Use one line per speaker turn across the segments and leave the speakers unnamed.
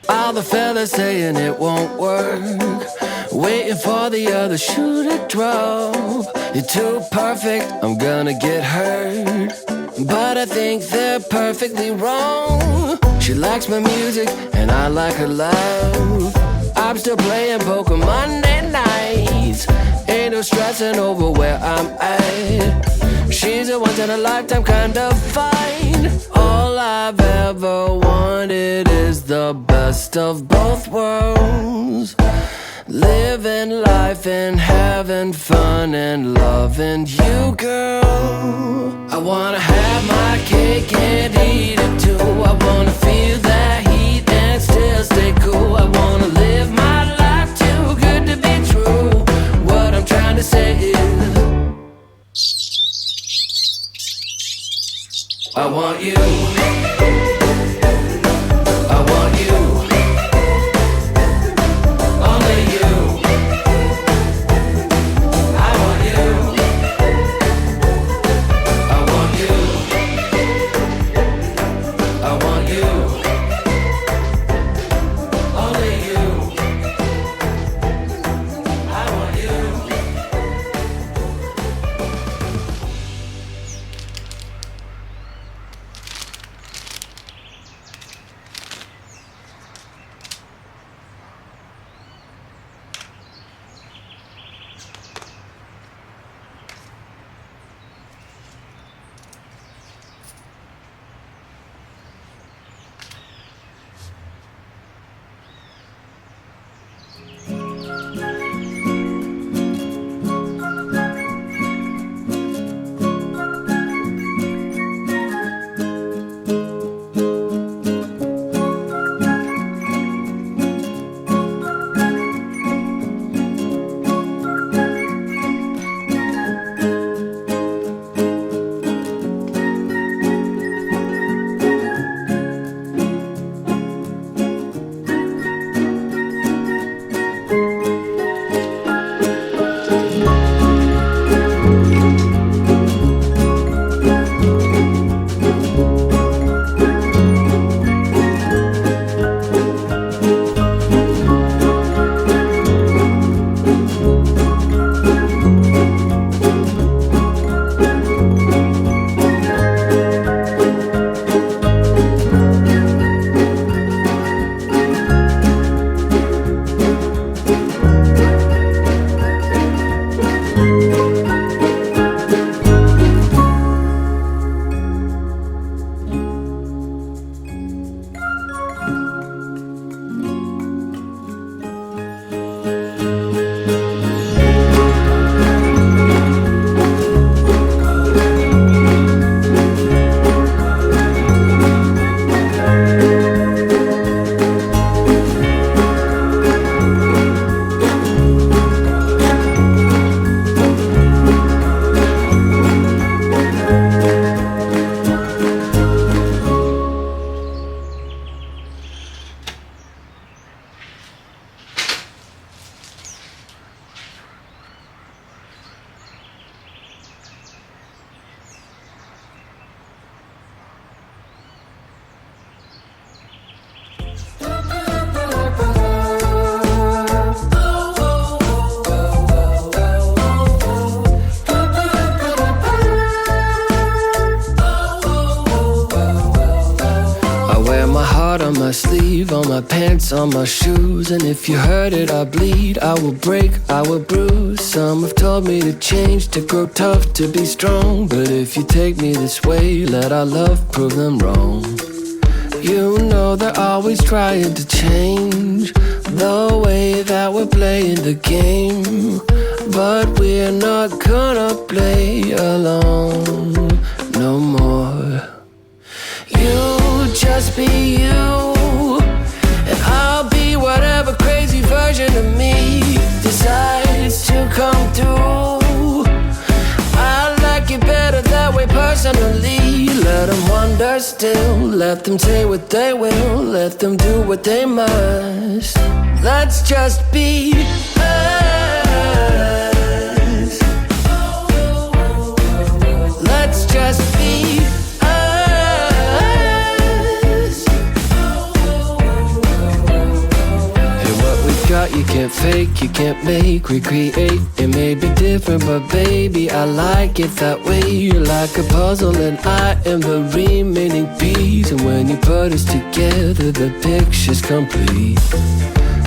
All the fellas saying it won't work, waiting for the other shoe to drop. You're too perfect, I'm gonna get hurt, but I think they're perfectly wrong. She likes my music and I like her love. I'm still playing poker Monday nights. Ain't no stressing over where I'm at. She's a once-in-a-lifetime kind of find. All I've ever wanted is the best of both worlds. Living life and having fun and loving you, girl. I wanna have my cake and eat it too. I wanna feel that heat and still stay cool. I wanna live my life too good to be true. What I'm trying to say is I want you. I want you. Only you. I want you. I want you. I want you. Only you. I want you. On my sleeve, on my pants, on my shoes. And if you hurt it, I bleed, I will break, I will bruise. Some have told me to change, to grow tough, to be strong. But if you take me this way, let our love prove them wrong. You know they're always trying to change the way that we're playing the game. But we're not gonna play alone no more. You just be you, and I'll be whatever crazy version of me decides to come through. I like it better that way personally. Let them wonder still, let them say what they will, let them do what they must. Let's just be us. Let's just be us. out, you can't fake, you can't make, recreate. It may be different, but baby, I like it that way. You're like a puzzle and I am the remaining piece. And when you put us together, the picture's complete.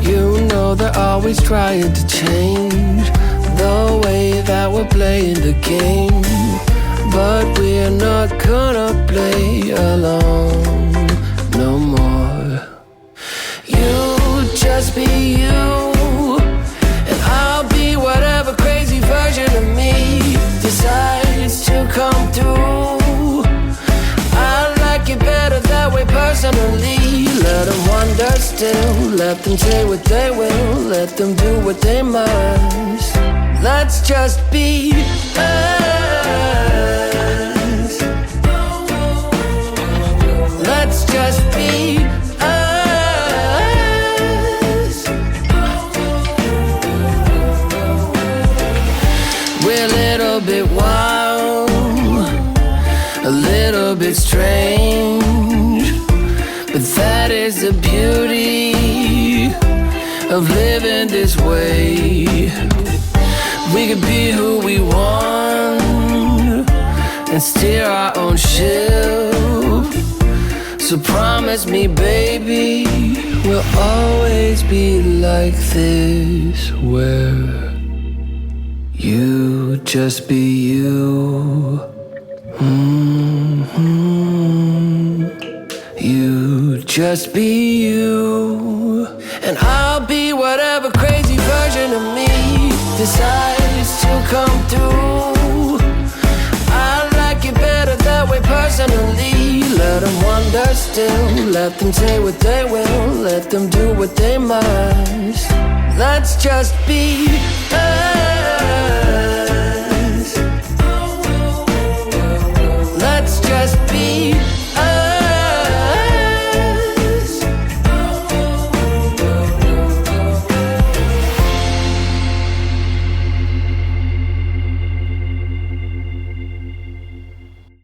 You know they're always trying to change the way that we're playing the game, but we're not gonna play alone no more. You just be you, and I'll be whatever crazy version of me decides to come through. I like it better that way personally. Let them wonder still, let them say what they will, let them do what they must. Let's just be us. Let's just be us. We're a little bit wild, a little bit strange, but that is the beauty of living this way. We could be who we want and steer our own ship. So promise me, baby, we'll always be like this, where you just be you. You just be you, and I'll be whatever crazy version of me decides to come through. I like it better that way personally. Let them wonder still, let them say what they will, let them do what they must. Let's just be us. Let's just be